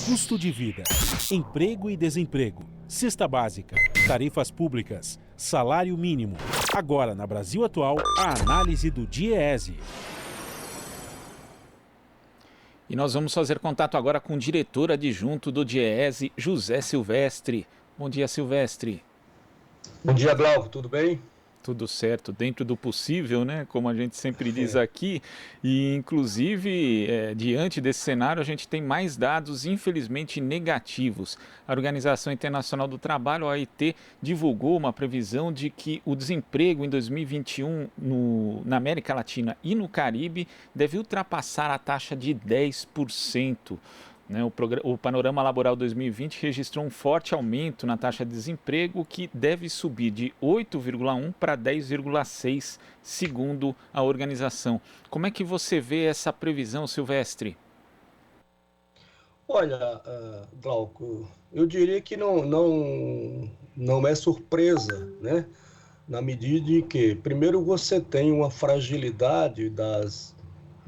Custo de vida, emprego e desemprego, cesta básica, tarifas públicas, salário mínimo. Agora, na Brasil Atual, a análise do DIEESE. E nós vamos fazer contato agora com o diretor adjunto do DIEESE, José Silvestre. Bom dia, Silvestre. Bom dia, Glauco, tudo bem? Tudo certo, dentro do possível, né? Como a gente sempre diz aqui. E, inclusive, diante desse cenário, a gente tem mais dados, infelizmente, negativos. A Organização Internacional do Trabalho, a OIT, divulgou uma previsão de que o desemprego em 2021 na América Latina e no Caribe deve ultrapassar a taxa de 10%. O Panorama Laboral 2020 registrou um forte aumento na taxa de desemprego que deve subir de 8,1 para 10,6, segundo a organização. Como é que você vê essa previsão, Silvestre? Olha, Glauco, eu diria que não é surpresa, né? Na medida em que, primeiro, você tem uma fragilidade das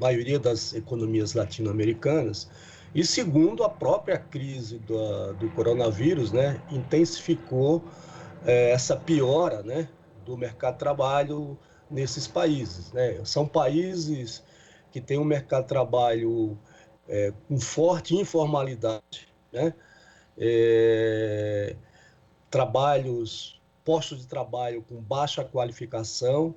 maioria das economias latino-americanas. E segundo, a própria crise do coronavírus, né, intensificou essa piora, né, do mercado de trabalho nesses países, né? São países que têm um mercado de trabalho com forte informalidade, né? Postos de trabalho com baixa qualificação,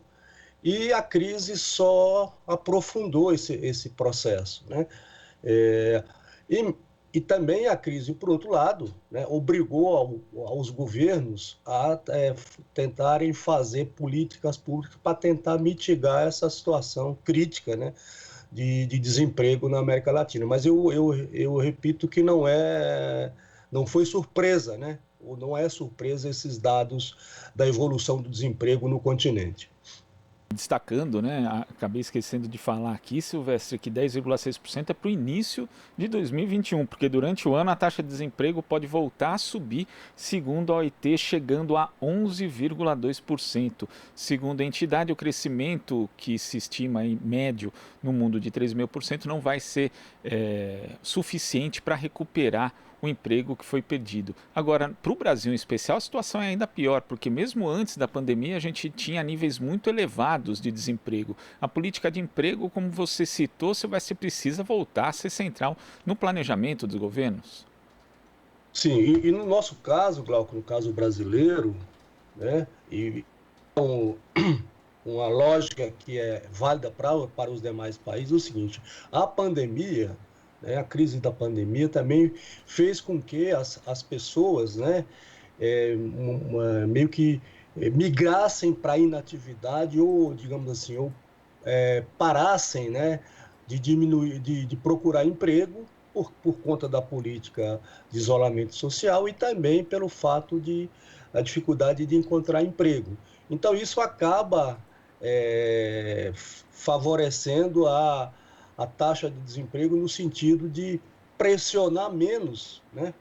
e a crise só aprofundou esse processo, né? E também a crise, por outro lado, né, obrigou aos governos a tentarem fazer políticas públicas para tentar mitigar essa situação crítica, né, de desemprego na América Latina. Mas eu repito que não foi surpresa, né? Ou não é surpresa esses dados da evolução do desemprego no continente. Destacando, né, acabei esquecendo de falar aqui, Silvestre, que 10,6% é para o início de 2021, porque durante o ano a taxa de desemprego pode voltar a subir, segundo a OIT, chegando a 11,2%. Segundo a entidade, o crescimento que se estima em médio no mundo de 3,5% não vai ser suficiente para recuperar o emprego que foi perdido. Agora, para o Brasil em especial, a situação é ainda pior, porque mesmo antes da pandemia a gente tinha níveis muito elevados de desemprego. A política de emprego, como você citou, Silvestre, precisa voltar a ser central no planejamento dos governos. Sim, e no nosso caso, Glauco, no caso brasileiro, né, e uma lógica que é válida para os demais países, é o seguinte: a pandemia, a crise da pandemia também fez com que as pessoas, né, meio que migrassem para a inatividade ou, digamos assim, parassem, né, de diminuir, de procurar emprego por conta da política de isolamento social e também pelo fato a dificuldade de encontrar emprego. Então isso acaba favorecendo a taxa de desemprego no sentido de pressionar menos, né,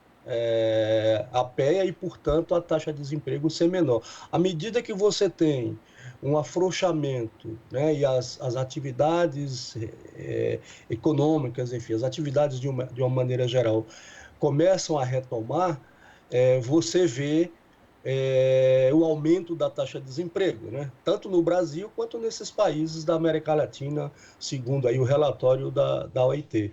a PEA e, portanto, a taxa de desemprego ser menor. À medida que você tem um afrouxamento, né, e as atividades econômicas, enfim, as atividades de uma maneira geral começam a retomar, você vê o aumento da taxa de desemprego, né? Tanto no Brasil quanto nesses países da América Latina, segundo aí o relatório da OIT.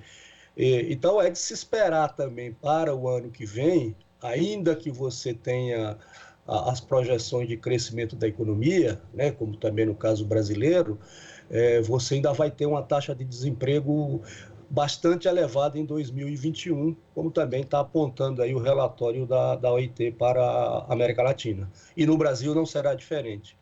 Então é de se esperar também para o ano que vem, ainda que você tenha as projeções de crescimento da economia, né, como também no caso brasileiro, você ainda vai ter uma taxa de desemprego bastante elevada em 2021, como também está apontando aí o relatório da OIT para a América Latina. E no Brasil não será diferente.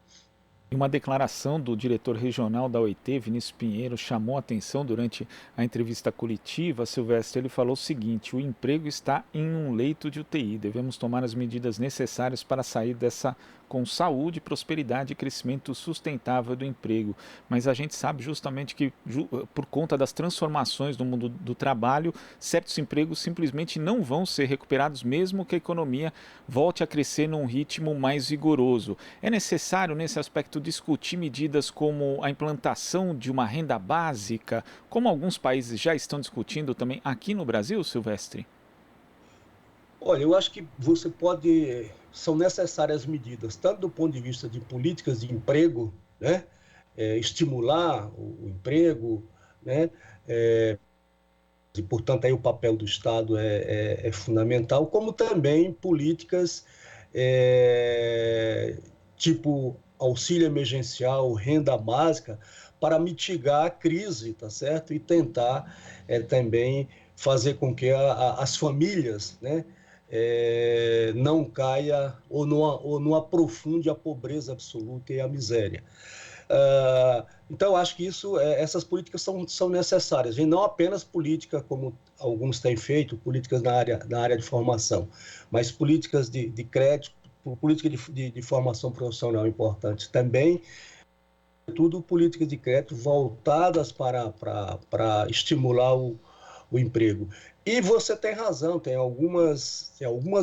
Uma declaração do diretor regional da OIT, Vinícius Pinheiro, chamou a atenção durante a entrevista coletiva. Silvestre, ele falou o seguinte: o emprego está em um leito de UTI, devemos tomar as medidas necessárias para sair dessa com saúde, prosperidade e crescimento sustentável do emprego. Mas a gente sabe justamente que, por conta das transformações no mundo do trabalho, certos empregos simplesmente não vão ser recuperados, mesmo que a economia volte a crescer num ritmo mais vigoroso. É necessário, nesse aspecto discutir medidas como a implantação de uma renda básica, como alguns países já estão discutindo também aqui no Brasil, Silvestre? Olha, eu acho que você pode. São necessárias medidas, tanto do ponto de vista de políticas de emprego, né? Estimular o emprego, né? E, portanto, aí o papel do Estado é fundamental, como também políticas tipo auxílio emergencial, renda básica, para mitigar a crise, tá certo? E tentar também fazer com que as famílias, né, não caia ou não aprofunde a pobreza absoluta e a miséria. Então, acho que essas políticas são necessárias, e não apenas política, como alguns têm feito, políticas na área de formação, mas políticas de crédito, política de formação profissional importantes também, tudo políticas de crédito voltadas para estimular o emprego. E você tem razão, tem algumas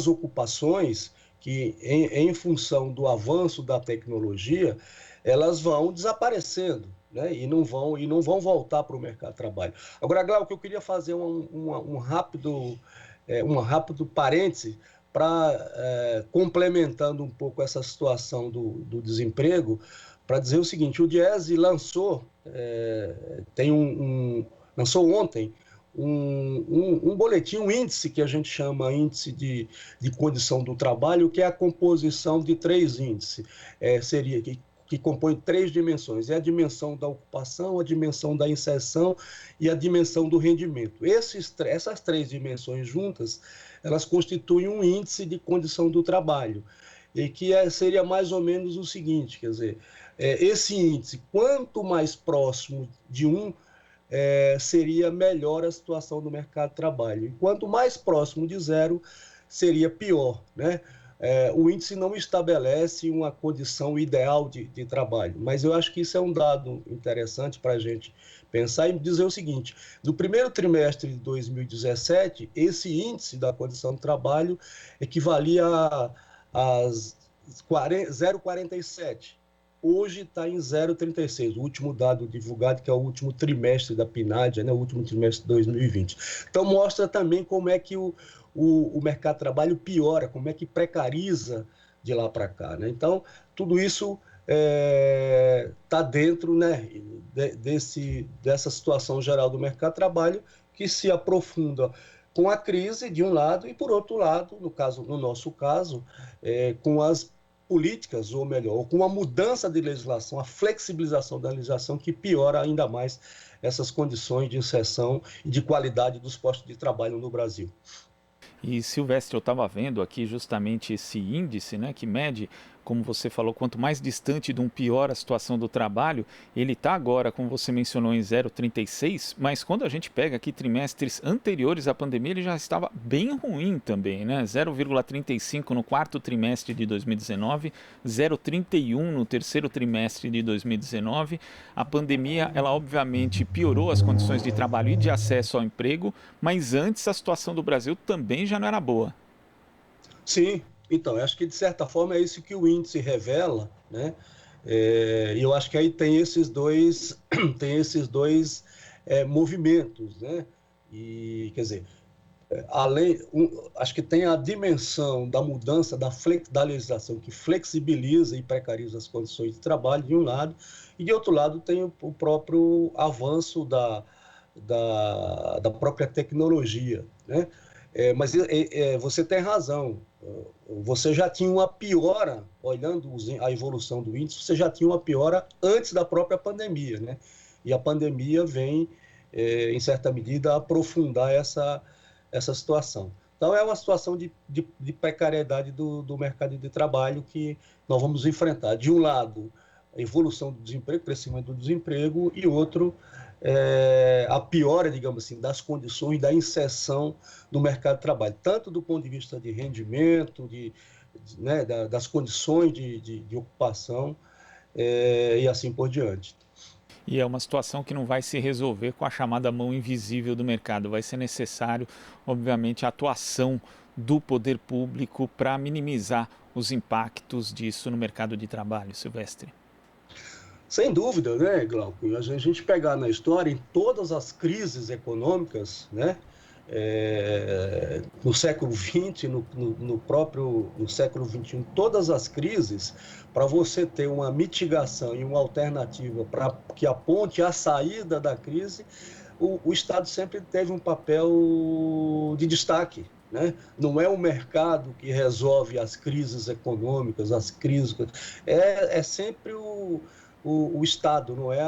ocupações que, em função do avanço da tecnologia, elas vão desaparecendo, né? E não vão voltar para o mercado de trabalho. Agora, Glauco, eu queria fazer um rápido parêntese para, complementando um pouco essa situação do desemprego, para dizer o seguinte: o Diese lançou, lançou ontem um boletim, um índice que a gente chama índice de condição do trabalho, que é a composição de 3 índices. Que compõe 3 dimensões: é a dimensão da ocupação, a dimensão da inserção e a dimensão do rendimento. Essas 3 dimensões juntas, elas constituem um índice de condição do trabalho, e que seria mais ou menos o seguinte, quer dizer, esse índice, quanto mais próximo de seria melhor a situação do mercado de trabalho, e quanto mais próximo de 0, seria pior, né? O índice não estabelece uma condição ideal de trabalho, mas eu acho que isso é um dado interessante para a gente pensar e dizer o seguinte: no primeiro trimestre de 2017, esse índice da condição de trabalho equivalia a 0,47. Hoje está em 0,36, o último dado divulgado, que é o último trimestre da PNAD, né, o último trimestre de 2020. Então, mostra também como é que o mercado de trabalho piora, como é que precariza de lá para cá, né? Então, tudo isso está dentro, né, dessa situação geral do mercado de trabalho, que se aprofunda com a crise, de um lado, e, por outro lado, no nosso caso, com as políticas, ou melhor, ou com a mudança de legislação, a flexibilização da legislação, que piora ainda mais essas condições de inserção e de qualidade dos postos de trabalho no Brasil. E, Silvestre, eu estava vendo aqui justamente esse índice, né, que mede, como você falou, quanto mais distante de um pior a situação do trabalho. Ele está agora, como você mencionou, em 0,36, mas quando a gente pega aqui trimestres anteriores à pandemia, ele já estava bem ruim também, né? 0,35 no quarto trimestre de 2019, 0,31 no terceiro trimestre de 2019. A pandemia, ela obviamente piorou as condições de trabalho e de acesso ao emprego, mas antes a situação do Brasil também já não era boa. Sim, então, eu acho que de certa forma é isso que o índice revela, né? E eu acho que aí tem esses dois movimentos, né? E, quer dizer, acho que tem a dimensão da mudança da legislação, que flexibiliza e precariza as condições de trabalho, de um lado, e de outro lado tem o próprio avanço da própria tecnologia, né? Mas você tem razão. Você já tinha uma piora, olhando a evolução do índice, você já tinha uma piora antes da própria pandemia, né? E a pandemia vem, em certa medida, aprofundar essa situação. Então, é uma situação de precariedade do mercado de trabalho que nós vamos enfrentar. De um lado, a evolução do desemprego, crescimento do desemprego, e outro, a piora, digamos assim, das condições da inserção no mercado de trabalho, tanto do ponto de vista de rendimento, né, das condições de ocupação, e assim por diante. E é uma situação que não vai se resolver com a chamada mão invisível do mercado. Vai ser necessário, obviamente, a atuação do poder público para minimizar os impactos disso no mercado de trabalho, Silvestre. Sem dúvida, né, Glauco? A gente pegar na história, em todas as crises econômicas, né, no século XX, no século XXI, todas as crises, para você ter uma mitigação e uma alternativa para que aponte a saída da crise, o Estado sempre teve um papel de destaque. Né? Não é o mercado que resolve as crises econômicas, as crises... É sempre o Estado, não é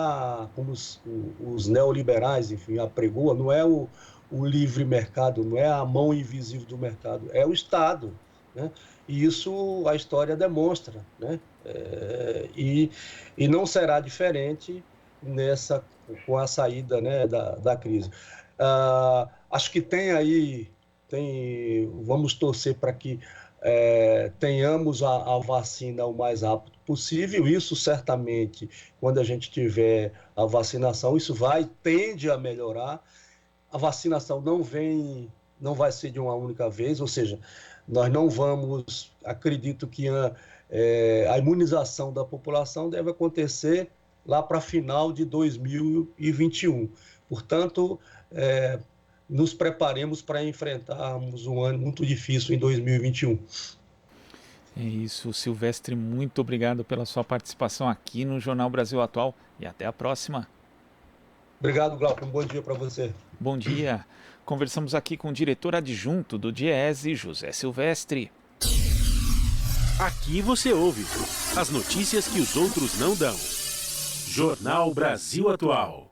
como os neoliberais, enfim, apregoam, não é o livre mercado, não é a mão invisível do mercado, é o Estado. Né? E isso a história demonstra. Né? E não será diferente com a saída, né, da crise. Acho que vamos torcer para que tenhamos a vacina o mais rápido possível. Isso certamente, quando a gente tiver a vacinação, isso tende a melhorar. A vacinação não vai ser de uma única vez, ou seja, nós não vamos, acredito que a imunização da população deve acontecer lá para final de 2021. Portanto, nos preparemos para enfrentarmos um ano muito difícil em 2021. É isso, Silvestre, muito obrigado pela sua participação aqui no Jornal Brasil Atual e até a próxima. Obrigado, Glauco. Um bom dia para você. Bom dia. Conversamos aqui com o diretor adjunto do DIEESE, José Silvestre. Aqui você ouve as notícias que os outros não dão. Jornal Brasil Atual.